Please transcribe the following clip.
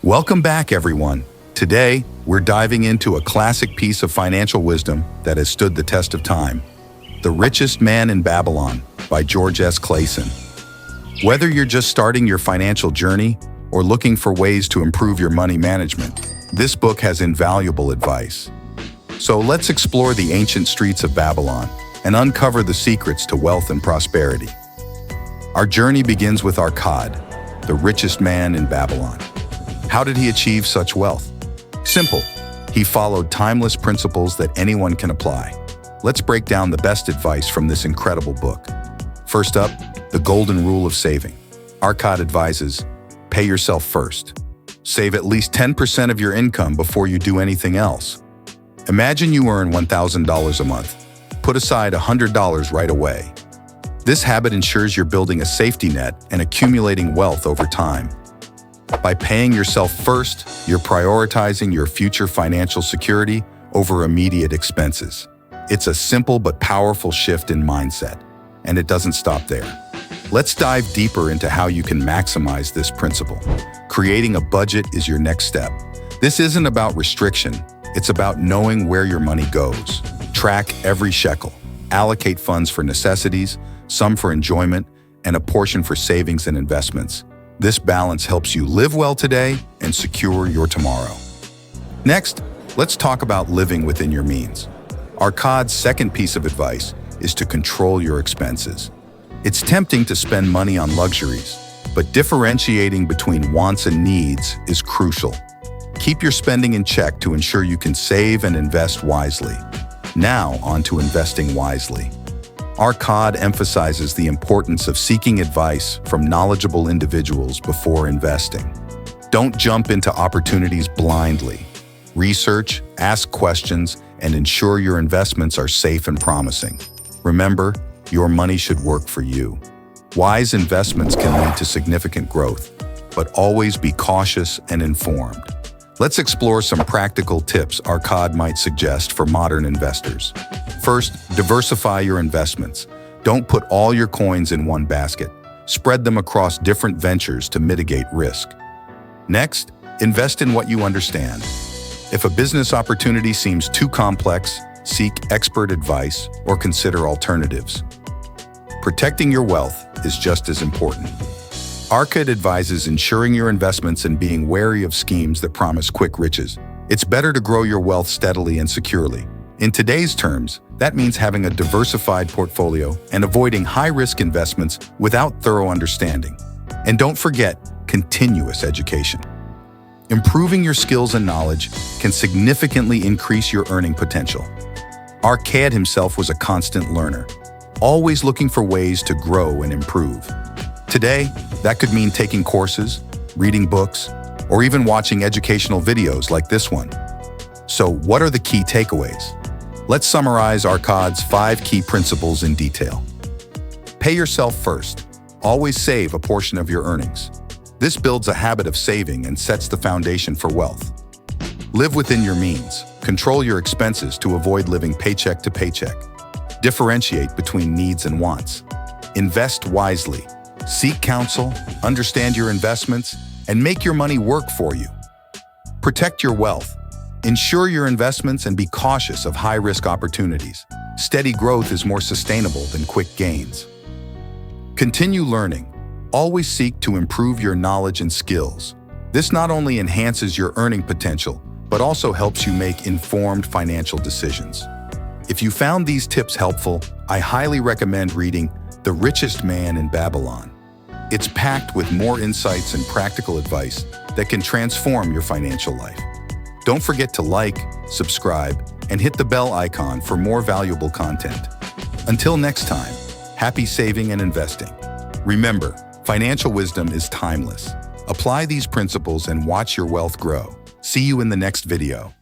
Welcome back, everyone. Today, we're diving into a classic piece of financial wisdom that has stood the test of time. The Richest Man in Babylon by George S. Clason. Whether you're just starting your financial journey or looking for ways to improve your money management, this book has invaluable advice. So let's explore the ancient streets of Babylon and uncover the secrets to wealth and prosperity. Our journey begins with Akkad, the richest man in Babylon. How did he achieve such wealth? Simple. He followed timeless principles that anyone can apply. Let's break down the best advice from this incredible book. First up, the golden rule of saving. Akkad advises, pay yourself first. Save at least 10% of your income before you do anything else. Imagine you earn $1,000 a month. Put aside $100 right away. This habit ensures you're building a safety net and accumulating wealth over time. By paying yourself first, you're prioritizing your future financial security over immediate expenses. It's a simple but powerful shift in mindset, and it doesn't stop there. Let's dive deeper into how you can maximize this principle. Creating a budget is your next step. This isn't about restriction, it's about knowing where your money goes. Track every shekel. Allocate funds for necessities, some for enjoyment, and a portion for savings and investments. This balance helps you live well today and secure your tomorrow. Next, let's talk about living within your means. Akkad's second piece of advice is to control your expenses. It's tempting to spend money on luxuries, but differentiating between wants and needs is crucial. Keep your spending in check to ensure you can save and invest wisely. Now, on to investing wisely. Akkad emphasizes the importance of seeking advice from knowledgeable individuals before investing. Don't jump into opportunities blindly. Research, ask questions, and ensure your investments are safe and promising. Remember, your money should work for you. Wise investments can lead to significant growth, but always be cautious and informed. Let's explore some practical tips Akkad might suggest for modern investors. First, diversify your investments. Don't put all your coins in one basket. Spread them across different ventures to mitigate risk. Next, invest in what you understand. If a business opportunity seems too complex, seek expert advice or consider alternatives. Protecting your wealth is just as important. Akkad advises ensuring your investments and being wary of schemes that promise quick riches. It's better to grow your wealth steadily and securely. In today's terms, that means having a diversified portfolio and avoiding high-risk investments without thorough understanding. And don't forget continuous education. Improving your skills and knowledge can significantly increase your earning potential. Akkad himself was a constant learner, always looking for ways to grow and improve. Today, that could mean taking courses, reading books, or even watching educational videos like this one. So, what are the key takeaways? Let's summarize Akkad's 5 key principles in detail. Pay yourself first. Always save a portion of your earnings. This builds a habit of saving and sets the foundation for wealth. Live within your means. Control your expenses to avoid living paycheck to paycheck. Differentiate between needs and wants. Invest wisely. Seek counsel, understand your investments, and make your money work for you. Protect your wealth. Ensure your investments and be cautious of high-risk opportunities. Steady growth is more sustainable than quick gains. Continue learning. Always seek to improve your knowledge and skills. This not only enhances your earning potential, but also helps you make informed financial decisions. If you found these tips helpful, I highly recommend reading The Richest Man in Babylon. It's packed with more insights and practical advice that can transform your financial life. Don't forget to like, subscribe, and hit the bell icon for more valuable content. Until next time, happy saving and investing. Remember, financial wisdom is timeless. Apply these principles and watch your wealth grow. See you in the next video.